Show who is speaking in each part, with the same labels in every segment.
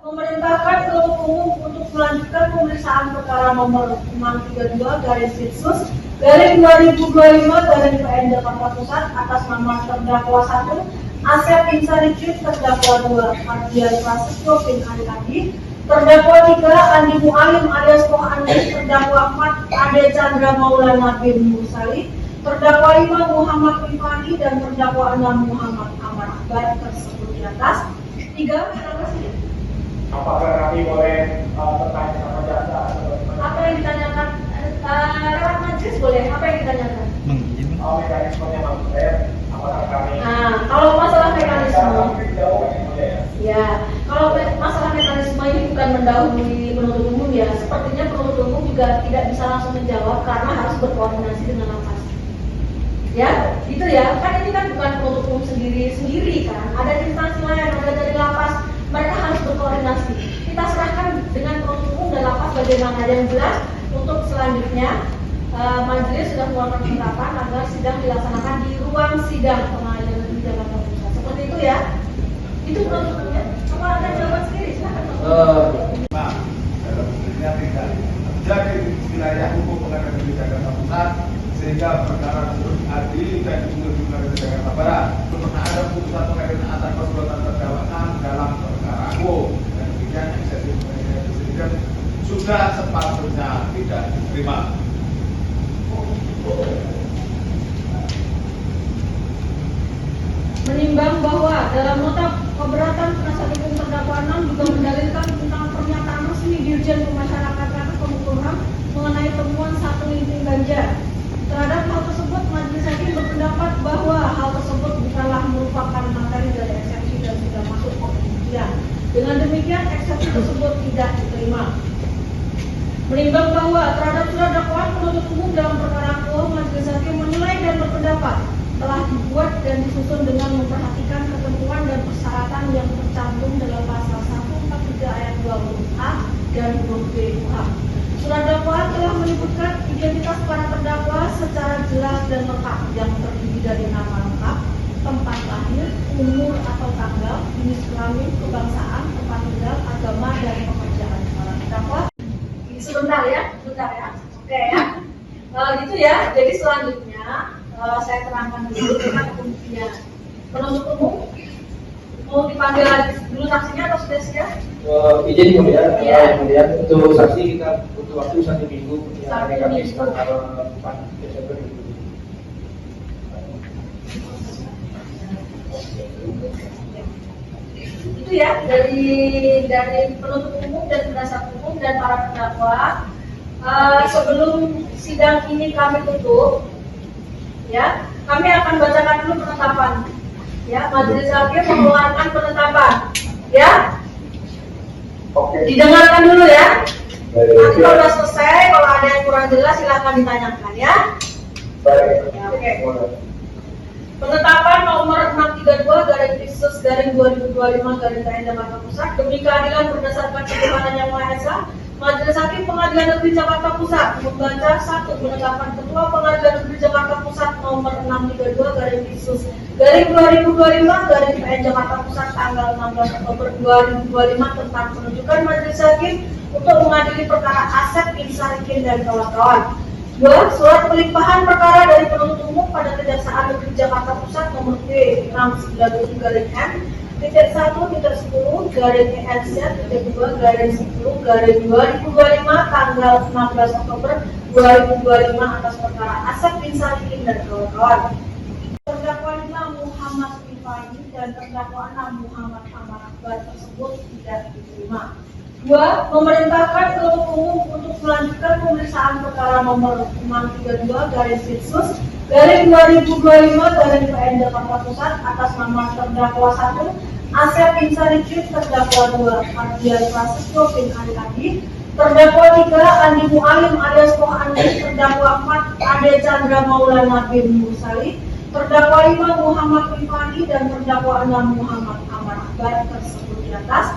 Speaker 1: memerintahkan Penuntut Umum untuk melanjutkan pemeriksaan perkara nomor 632/2025/PN Jakarta Pusat atas nama terdakwa 1 Asep Insari Cip, terdakwa 2 Ardian Prasetyo bin Ali Adi, terdakwa 3 Andi Mualim alias Koh Andi, terdakwa 4 Ade Chandra Maulana bin Mursali, terdakwa 5 Muhammad Rifani, dan terdakwa 6 Muhammad Ahmad Akbar tersebut di atas. 3.
Speaker 2: Apakah kami boleh bertanya sama jaksa?
Speaker 1: Apa yang ditanyakan? Lewat majelis boleh. Apa yang ditanyakan?
Speaker 2: Mekanismenya maksud saya, apakah kami?
Speaker 1: Kalau masalah mekanisme, ya, kalau masalah mekanisme ini bukan mendahului penuntut umum ya. Sepertinya penuntut umum juga tidak bisa langsung menjawab karena harus berkoordinasi dengan lapas. Ya, gitu ya. Kan ini kan bukan penuntut umum sendiri kan. Ada instansi lain, ada dari lapas. Mereka harus berkoordinasi. Kita serahkan dengan penuntut umum dan lapas bagaimana. Yang jelas untuk selanjutnya majelis sudah mengeluarkan penetapan agar sidang dilaksanakan di ruang sidang Pengadilan Negeri Jakarta Pusat. Seperti itu ya. Itu penuntut umumnya. Apa ada jawaban sendiri? Silakan.
Speaker 3: Pak, dalam bentuknya tidak terjadi di wilayah hukum Pengadilan Negeri Jakarta Pusat sehingga perkara tersebut diadili dan diputus di Pengadilan Jakarta Barat. Pernah ada putusan pengadilan atas perbuatan terdakwa dalam perkara hukum dan demikian eksekutif pengadilan sudah sepatutnya tidak diterima.
Speaker 1: Menimbang bahwa dalam nota keberatan penasihat hukum terdakwa 6 juga mendalilkan tentang pernyataan resmi Dirjen Pemasyarakatan Pemukulan HAM mengenai temuan 1 linting ganja. Terhadap hal tersebut, majelis hakim berpendapat bahwa hal tersebut bukanlah merupakan materi dari eksepsi dan tidak masuk ke pembuktian. Dengan demikian, eksepsi tersebut tidak diterima. Menimbang bahwa terhadap surat dakwaan penuntut umum dalam perkara akuo, majelis hakim menilai dan berpendapat telah dibuat dan disusun dengan memperhatikan ketentuan dan persyaratan yang tercantum dalam pasal 143 ayat 20A dan 20B KUHP. Surat dakwaan telah menyebutkan identitas para terdakwa secara jelas dan lengkap yang terdiri dari nama lengkap, tempat lahir, umur atau tanggal, jenis kelamin, kebangsaan, tempat tinggal, agama, dan pekerjaan para terdakwa. Sebentar ya. Oke ya. Gitu ya. Jadi selanjutnya saya terangkan dulu tentang pembuktian. Penuntut umum mau dipanggil dulu saksinya atau sudah siap?
Speaker 4: Izin kemudian,
Speaker 1: Ya.
Speaker 4: kemudian untuk saksi kita butuh waktu 1 minggu.
Speaker 1: Satu
Speaker 4: Kami
Speaker 1: minggu.
Speaker 4: tanggal 4 Desember.
Speaker 1: Itu ya dari penuntut umum dan penasihat hukum dan para terdakwa. Sebelum sidang ini kami tutup, ya, kami akan bacakan dulu penetapan. Ya, majelis hakim mengeluarkan penetapan. Ya,
Speaker 4: Oke.
Speaker 1: didengarkan dulu ya.
Speaker 4: Baik.
Speaker 1: Nanti kalau sudah selesai, kalau ada yang kurang jelas silahkan ditanyakan ya.
Speaker 4: Baik.
Speaker 1: Ya, oke. Penetapan nomor 632/2025/PN Jakarta Pusat demi keadilan berdasarkan ketuhanan yang Maha Esa, Majelis Hakim Pengadilan Negeri Jakarta Pusat membaca 1. Penetapan Ketua Pengadilan Negeri Jakarta Pusat nomor 632/2025/PN Jakarta Pusat tanggal 16 Oktober 2025 tentang penunjukan Majelis Hakim untuk mengadili perkara Asep Insari Cip dan kawan-kawan. 2. Surat pelimpahan perkara dari penuntut umum pada Kejaksaan Negeri Jakarta Pusat nomor P693/M titik 1.10/ELZ-2/10/2025 tanggal 16 Oktober 2025 atas perkara Asep Insari Cip dan kawan-kawan. Terdakwa 5 Muhammad Rifani dan terdakwa 6 Muhammad Ahmad Akbar tersebut tidak diterima. 2. Memerintahkan penuntut umum untuk melanjutkan pemeriksaan perkara nomor 632/2025/PN Jakarta Pusat atas nama terdakwa 1 Asep Insari Cip, terdakwa 2 Ardian Prasetyo bin Ali Adi, terdakwa 3 Andi Mualim alias Koh Andi, terdakwa 4 Ade Chandra Maulana bin Mursali, terdakwa 5 Muhammad Rifani, dan terdakwa 6 Muhammad Ahmad Akbar tersebut di atas.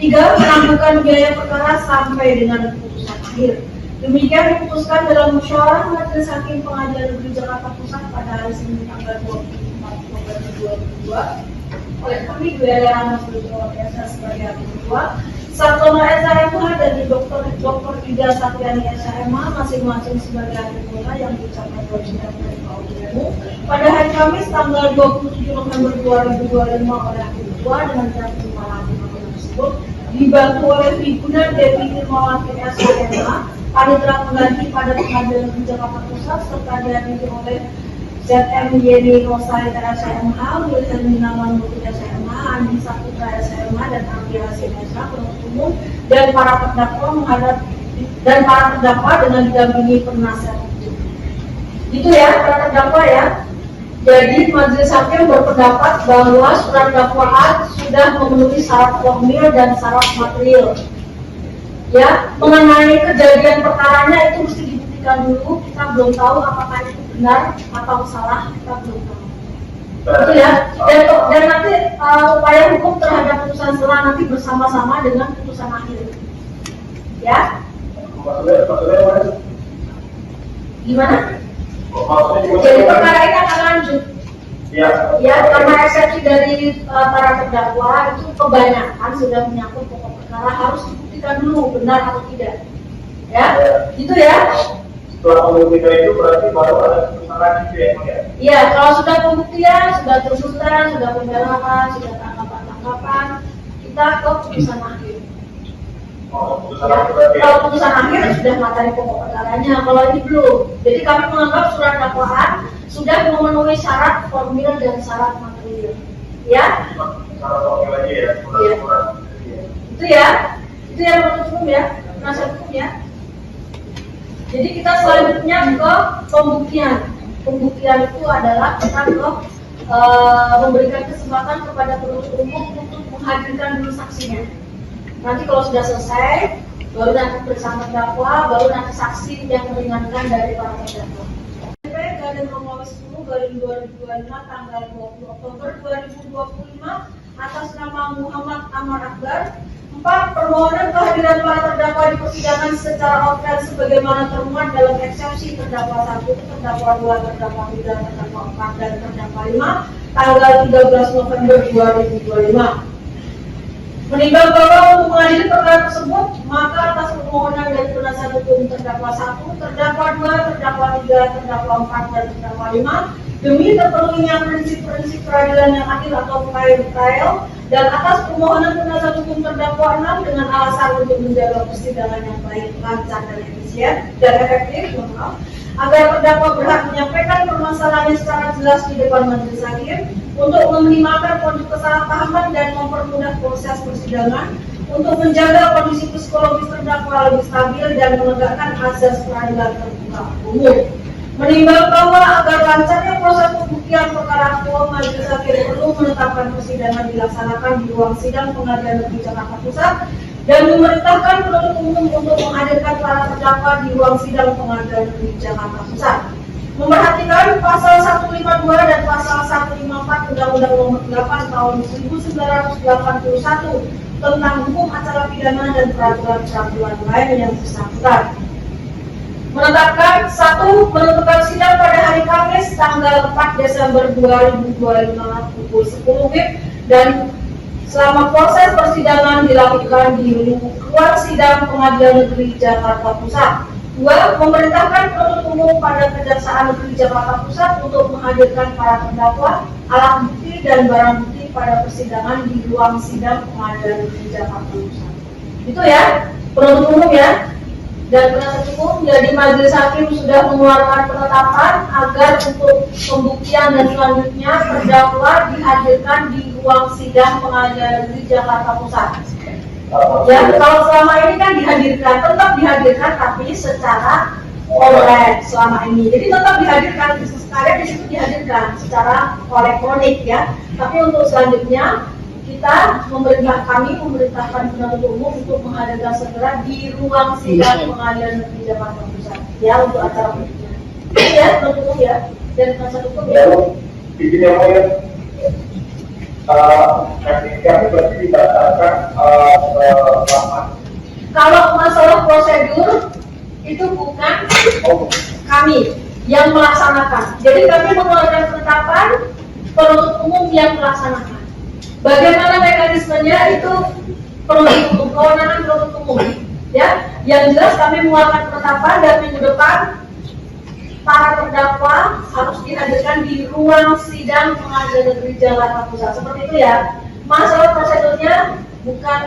Speaker 1: 3. Menangguhkan biaya perkara sampai dengan putusan akhir. Demikian diputuskan dalam musyawarah Majelis Hakim Pengadilan Negeri Jakarta Pusat pada hari Senin tanggal 24 Oktober 2022 oleh kami Dwi Rahmat sebagai hakim ketua. 3 Satriani SMA masing-masing sebagai hakim bola yang diucapkan oleh sidang umum pada hari Kamis tanggal 27 November 2025 oleh hakim ketua dengan jam 5 hakim tersebut dibantu oleh Tribunal Deputi Mawati SMA panitera pengganti pada Pengadilan Negeri Jakarta Pusat serta dihadiri oleh ZM Yeni Rosai TSMH, Wilhelm Minaman Mutia SMA, Andi Saputra SMA, dan Andi Hasim SA, penuntut umum dan para terdakwa dengan didampingi penasihat hukum. Itu ya para terdakwa ya. Jadi majelis hakim berpendapat bahwa surat dakwaan sudah memenuhi syarat formil dan syarat material. Ya, mengenai kejadian perkaranya itu mesti dibuktikan dulu. Kita belum tahu apakah itu benar atau salah, kita belum tahu. Itu ya. Dan nanti upaya hukum terhadap putusan selah nanti bersama-sama dengan putusan akhir. Ya.
Speaker 4: Maksudnya
Speaker 1: Gimana?
Speaker 4: maksudnya
Speaker 1: Jadi perkara ini akan lanjut.
Speaker 4: ya.
Speaker 1: Ya, karena eksepsi dari para terdakwa itu kebanyakan sudah menyangkut pokok perkara harus dibuktikan dulu benar atau tidak. Ya, itu ya.
Speaker 4: Setelah pembuktian itu berarti baru ada keputusan itu ya.
Speaker 1: Iya, kalau sudah pembuktian, sudah tuntutan, sudah pembelaan, sudah tanggapan-tanggapan, kita ke putusan akhir.
Speaker 4: Oh, keputusan
Speaker 1: Ya,
Speaker 4: itu berarti.
Speaker 1: kalau putusan akhir sudah materi pokok perkaranya, kalau ini belum. Jadi kami menganggap surat dakwaan sudah memenuhi syarat formil dan syarat material. Ya,
Speaker 4: Cara formil aja ya.
Speaker 1: Iya. itu ya menurut umum ya, penasihat hukum ya. Jadi kita selanjutnya ke pembuktian. Pembuktian itu adalah kita memberikan kesempatan kepada penuntut umum untuk menghadirkan dulu saksinya. Nanti kalau sudah selesai, baru nanti bersama terdakwa, baru nanti saksi yang meringankan dari para terdakwa. Garing nomor 10 garing 2025 tanggal 20 Oktober 2025 atas nama Muhammad Amar Akbar. 4. Permohonan kehadiran para terdakwa di persidangan secara outline sebagaimana termuat dalam eksepsi terdakwa 1, terdakwa 2, terdakwa 3, terdakwa 4, dan terdakwa 5 tanggal 13 November 2025. Menimbang bahwa untuk mengadili perkara tersebut, maka atas permohonan dari penasihat hukum terdakwa 1, terdakwa 2, terdakwa 3, terdakwa 4, dan terdakwa 5 demi terpenuhinya prinsip-prinsip peradilan yang adil atau fair trial, dan atas permohonan penasihat hukum terdakwa 6 dengan alasan untuk menjaga persidangan yang baik, lancar, dan efisien dan efektif, agar terdakwa berhak menyampaikan permasalahannya secara jelas di depan majelis hakim untuk meminimalkan kondisi kesalahpahaman dan mempermudah proses persidangan, untuk menjaga kondisi psikologis terdakwa lebih stabil dan menegakkan azas peradilan terbuka umum. Menimbang bahwa agar lancarnya proses pembuktian perkara akuo, majelis hakim perlu menetapkan persidangan dilaksanakan di ruang sidang Pengadilan Negeri Jakarta Pusat dan memerintahkan penuntut umum untuk menghadirkan para terdakwa di ruang sidang Pengadilan Negeri Jakarta Pusat. Memperhatikan pasal 152 dan pasal 154 Undang-Undang Nomor 8 Tahun 1981 tentang hukum acara pidana dan peraturan-peraturan lain yang bersangkutan. Menetapkan 1. Menentukan sidang pada hari Kamis tanggal 4 Desember 2025 pukul 10 WIB dan selama proses persidangan dilakukan di ruang sidang Pengadilan Negeri Jakarta Pusat. 2. Memerintahkan penuntut umum pada Kejaksaan Negeri Jakarta Pusat untuk menghadirkan para terdakwa, alat bukti dan barang bukti pada persidangan di ruang sidang Pengadilan Negeri Jakarta Pusat. Itu ya, penuntut umum ya. Dan penasihat hukum, jadi majelis hakim sudah mengeluarkan penetapan agar untuk pembuktian dan selanjutnya terdakwa dihadirkan di ruang sidang Pengadilan Negeri Jakarta Pusat. Ya, kalau selama ini kan dihadirkan, tetap dihadirkan tapi secara online selama ini. Jadi tetap dihadirkan, sekalian di situ dihadirkan secara elektronik ya. Tapi untuk selanjutnya kita memerintahkan penuntut umum untuk menghadirkan segera di ruang sidang Pengadilan Negeri Jakarta Pusat ya untuk acara berikutnya. Ini ya penuntut umum ya dan penasihat hukum ya.
Speaker 4: Bikin yang lain. Kami berarti didasarkan lama.
Speaker 1: Kalau masalah prosedur itu bukan kami yang melaksanakan. Jadi kami mengeluarkan penetapan, penuntut umum yang melaksanakan. Bagaimana mekanismenya itu penuntut umum, kewenangan penuntut umum, ya. Yang jelas kami mengeluarkan penetapan dan minggu depan para terdakwa harus dihadirkan di ruang sidang Pengadilan Negeri Jakarta Pusat. Seperti itu ya. Masalah prosedurnya bukan